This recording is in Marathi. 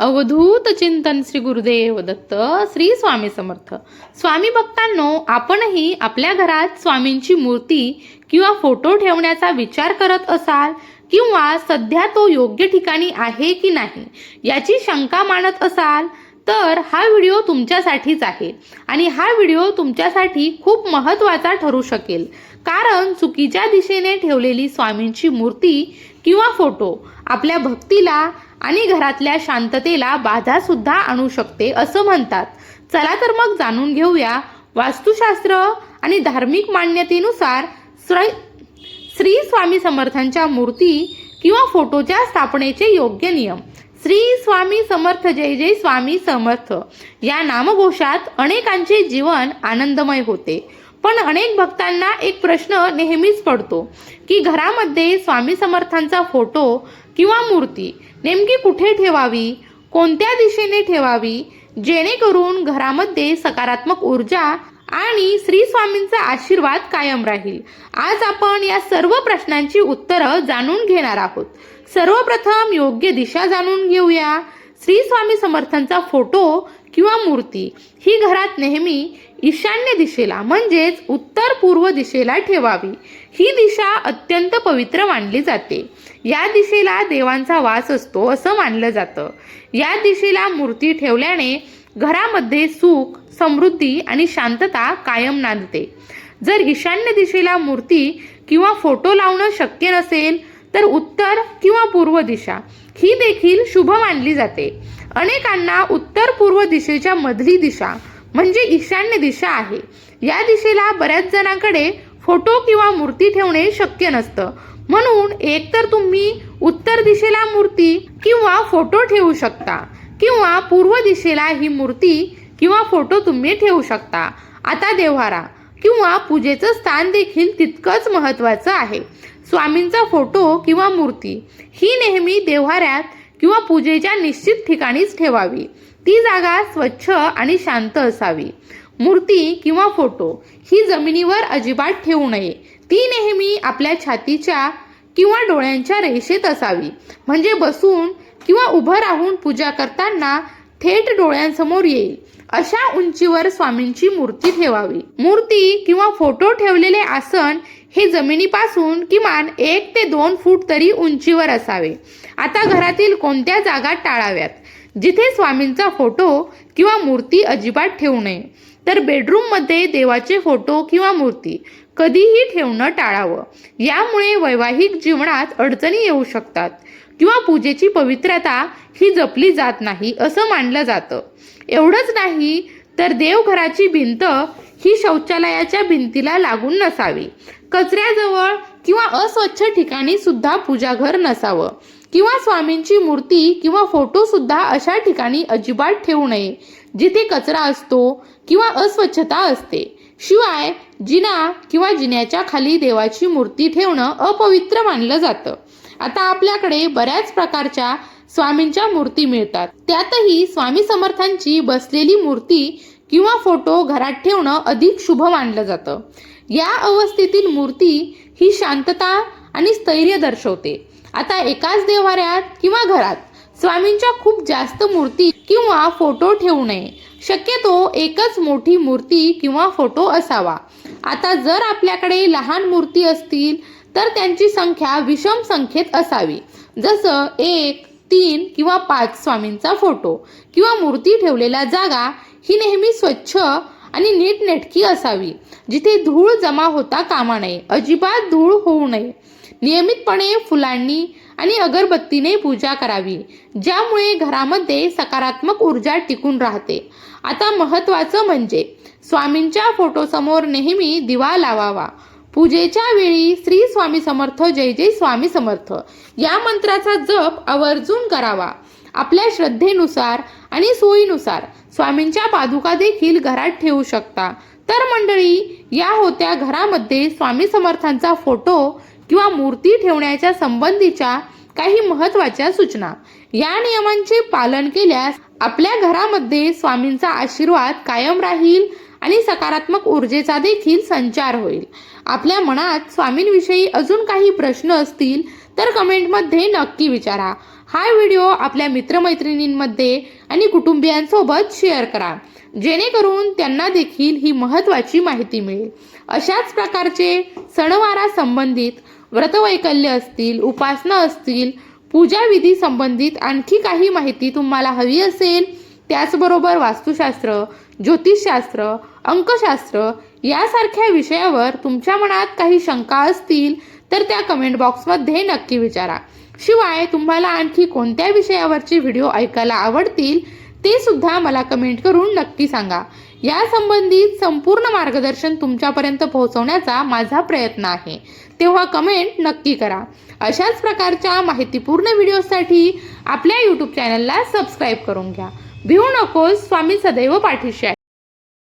अवधूत चिंतन श्री गुरुदेव दत्त श्री स्वामी समर्थ. स्वामी भक्तांनो, आपणही आपल्या घरात स्वामींची मूर्ती किंवा फोटो ठेवण्याचा विचार करत असाल किंवा सध्या तो योग्य ठिकाणी आहे की नाही याची शंका मानत असाल तर हा व्हिडिओ तुमच्यासाठीच आहे. आणि हा व्हिडिओ तुमच्यासाठी खूप महत्त्वाचा ठरू शकेल, कारण चुकीच्या दिशेने ठेवलेली स्वामींची मूर्ती किंवा फोटो आपल्या भक्तीला आणि घरातल्या शांततेला बाधा सुद्धा आणू शकते असं म्हणतात. चला तर मग जाणून घेऊया वास्तुशास्त्र आणि धार्मिक मान्यतेनुसार श्री स्वामी समर्थांच्या मूर्ती किंवा फोटोच्या स्थापनेचे योग्य नियम. श्री स्वामी समर्थ, जय जय स्वामी समर्थ या नामघोषात अनेकांचे जीवन आनंदमय होते. पण अनेक भक्तांना एक प्रश्न नेहमीच पडतो की घरामध्ये स्वामी समर्थांचा फोटो किंवा मूर्ती नेमकी कुठे ठेवावी, कोणत्या दिशेने ठेवावी, जेणेकरून घरामध्ये सकारात्मक ऊर्जा आणि श्री स्वामींचा आशीर्वाद कायम राहील. आज आपण या सर्व प्रश्नांची उत्तरं जाणून घेणार आहोत. सर्वप्रथम योग्य दिशा जाणून घेऊया. श्री स्वामी समर्थांचा फोटो किंवा मूर्ती ही घरात नेहमी ईशान्य दिशेला म्हणजेच उत्तर पूर्व दिशेला ठेवावी. ही दिशा अत्यंत पवित्र मानली जाते. या दिशेला देवांचा वास असतो असं मानलं जातं. या दिशेला मूर्ती ठेवल्याने घरामध्ये सुख, समृद्धी आणि शांतता कायम नांदते. जर ईशान्य दिशेला मूर्ती किंवा फोटो लावणं शक्य नसेल तर उत्तर किंवा पूर्व दिशा ही देखील शुभ मानली जाते. अनेकांना उत्तर पूर्व दिशेच्या मधली दिशा म्हणजे ईशान्य दिशा आहे. या दिशेला बऱ्याच जणांकडे फोटो किंवा मूर्ती ठेवणे शक्य नसतं, म्हणून एकतर तुम्ही उत्तर दिशेला मूर्ती किंवा फोटो ठेवू शकता किंवा पूर्व दिशेला ही मूर्ती किंवा फोटो तुम्ही ठेवू शकता. आता देव्हारा किंवा पूजेचं स्थान देखील तितकंच महत्त्वाचं आहे. स्वामींचा फोटो किंवा मूर्ती ही नेहमी देव्हाऱ्यात किंवा पूजेच्या निश्चित ठिकाणीच ठेवावी. ती जागा स्वच्छ आणि शांत असावी. मूर्ती किंवा फोटो ही जमिनीवर अजिबात ठेवू नये. ती नेहमी आपल्या छातीच्या किंवा डोळ्यांच्या रेषेत असावी, म्हणजे बसून किंवा उभं राहून पूजा करताना थेट डोळ्यांसमोर येईल अशा उंचीवर स्वामींची मूर्ती ठेवावी. मूर्ती किंवा फोटो ठेवलेले आसन हे जमिनीपासून किमान 1 ते 2 फूट तरी उंचीवर असावे. आता घरातील कोणत्या जागा टाळाव्यात जिथे स्वामींचा फोटो किंवा मूर्ती अजिबात ठेवू नये, तर बेडरूममध्ये देवाचे फोटो किंवा मूर्ती कधीही ठेवणं टाळावं. यामुळे वैवाहिक जीवनात अडचणी येऊ शकतात किंवा पूजेची पवित्रता ही जपली जात नाही असं मानलं जातं. एवढंच नाही तर देवघराची भिंत ही शौचालयाच्या भिंतीला लागून नसावी. कचऱ्याजवळ किंवा अस्वच्छ ठिकाणी सुद्धा पूजाघर नसावं किंवा स्वामींची मूर्ती किंवा फोटो सुद्धा अशा ठिकाणी अजिबात ठेवू नये जिथे कचरा असतो किंवा अस्वच्छता असते. शिवाय जिना किंवा जिन्याच्या खाली देवाची मूर्ती ठेवणं अपवित्र मानलं जातं. आता आपल्याकडे बऱ्याच प्रकारच्या स्वामींच्या मूर्ती मिळतात. त्यातही स्वामी समर्थांची बसलेली मूर्ती किंवा फोटो घरात ठेवणं अधिक शुभ मानलं जातं. या अवस्थेतील मूर्ती ही शांतता आणि स्थैर्य दर्शवते. आता एकाच देव्हाऱ्यात किंवा घरात स्वामींच्या खूप जास्त मूर्ती किंवा फोटो ठेवू नये. शक्यतो एकच मोठी मूर्ती किंवा फोटो असावा. आता जर आपल्याकडे लहान मूर्ती असतील तर त्यांची संख्या विषम संख्येत असावी. जसं 1, 3 किंवा 5 स्वामींचा फोटो किंवा मूर्ती ठेवलेला जागा ही नेहमी स्वच्छ आणि नीटनेटकी असावी, जिथे धूळ जमा होता कामा नये. अजिबात धूळ होऊ नये. नियमितपणे फुलांनी आणि अगरबत्तीने पूजा करावी, ज्यामुळे घरामध्ये सकारात्मक ऊर्जा टिकून राहते. आता महत्त्वाचं म्हणजे स्वामींच्या फोटोसमोर नेहमी दिवा लावावा. पूजेच्या वेळी श्री स्वामी समर्थ, जय जय स्वामी समर्थ या मंत्राचा जप आवर्जून करावा. आपल्या श्रद्धेनुसार आणि सोयीनुसार स्वामींच्या पादुका देखील घरात ठेवू शकता. तर मंडळी, या होत्या घरामध्ये स्वामी समर्थांचा फोटो किंवा मूर्ती ठेवण्याच्या संबंधीच्या काही महत्त्वाच्या सूचना. या नियमांचे पालन केल्यास आपल्या घरामध्ये स्वामींचा आशीर्वाद कायम राहील आणि सकारात्मक ऊर्जेचा देखील संचार होईल. आपल्या मनात स्वामींविषयी अजून काही प्रश्न असतील तर कमेंटमध्ये नक्की विचारा. हा व्हिडिओ आपल्या मित्रमैत्रिणींमध्ये आणि कुटुंबियांसोबत शेअर करा, जेणेकरून त्यांना देखील ही महत्त्वाची माहिती मिळेल. अशाच प्रकारचे सणवारा संबंधित व्रतवैकल्य असतील, उपासना असतील, पूजाविधी संबंधित आणखी काही माहिती तुम्हाला हवी असेल, त्याचबरोबर वास्तुशास्त्र, ज्योतिषशास्त्र, अंकशास्त्र यासारख्या विषयावर तुमच्या मनात काही शंका असतील तर त्या कमेंट बॉक्समध्ये नक्की विचारा. शिवाय तुम्हाला आणखी कोणत्या विषयावरचे व्हिडिओ ऐकायला आवडतील ते सुद्धा मला कमेंट करून नक्की सांगा. या संबंधित संपूर्ण मार्गदर्शन तुमच्यापर्यंत पोहोचवण्याचा माझा प्रयत्न आहे, तेव्हा कमेंट नक्की करा. अशाच प्रकारच्या माहितीपूर्ण व्हिडिओसाठी आपल्या यूट्यूब चॅनलला सबस्क्राईब करून घ्या. भिवू नकोस, स्वामी सदैव पाठीशी आहे.